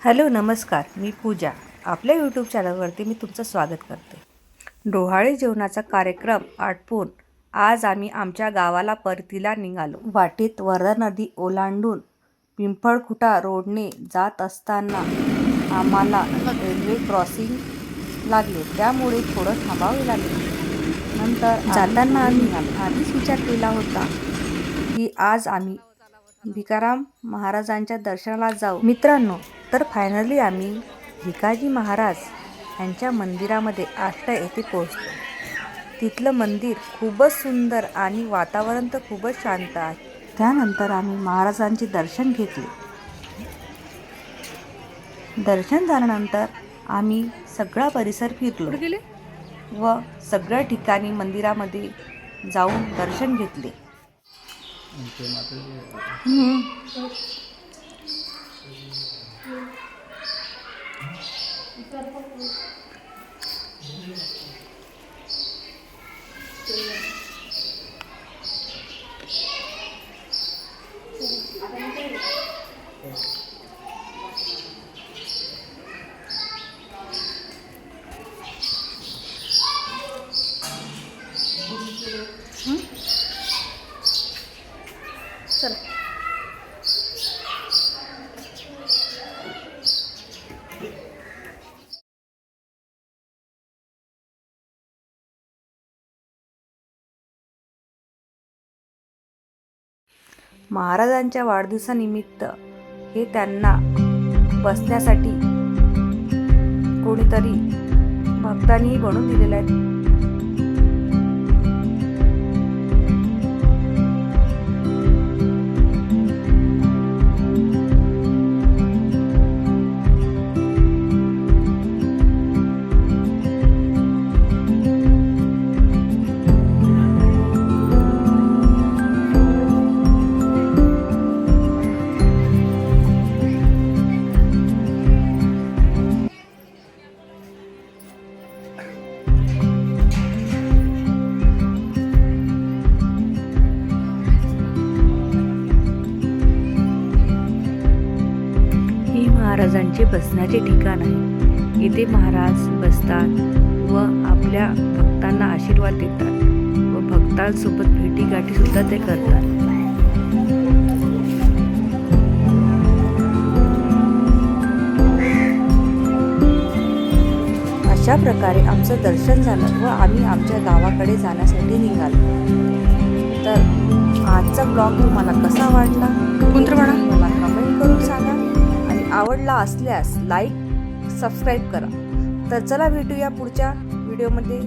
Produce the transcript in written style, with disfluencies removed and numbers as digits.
Hello नमस्कार, मी पूजा. आपल्या YouTube चॅनलवरती मी तुमचं स्वागत करते. डोहाळे जेवणाचा कार्यक्रम आटपून आज आम्ही आमच्या गावाला परतीला निघालो. वाटेत वर्धा नदी ओलांडून पिंपळखुटा रोडने जात असताना आम्हाला रेल्वे क्रॉसिंग लागले, त्यामुळे थोडं थांबावे लागले. नंतर जाताना आम्ही आधीच विचार केला होता की आज आम्ही भिकाराम महाराजांच्या दर्शनाला जाऊ. मित्रांनो, तर फायनली आम्ही भिकाजी महाराज यांच्या मंदिरामध्ये आष्टा येथे पोहोचलो. तिथलं मंदिर खूपच सुंदर आणि वातावरण तर खूपच शांत आहे. त्यानंतर आम्ही महाराजांचे दर्शन घेतले. दर्शन झाल्यानंतर आम्ही सगळा परिसर फिरलो व सगळ्या ठिकाणी मंदिरामध्ये जाऊन दर्शन घेतले. चला. महाराजांच्या वाढदिवसानिमित्त हे त्यांना बसण्यासाठी कोणीतरी भक्तांनी बनवून दिलेले आहेत. महाराजांचे बसण्याचे ठिकाण आहे. येथे महाराज बसतात व आपल्या भक्तांना आशीर्वाद देतात व भक्तांसोबत भेटीगाठी सुद्धा ते करतात. अशा प्रकारे आमचं दर्शन झालं व आम्ही आमच्या गावाकडे जाण्यासाठी निघालो. तर आजचा ब्लॉग तुम्हाला कसा वाटला मला कमेंट करून सांगा. आवडला असल्यास लाईक सबस्क्राईब करा. तर चला भेटूया पुढच्या व्हिडिओमध्ये.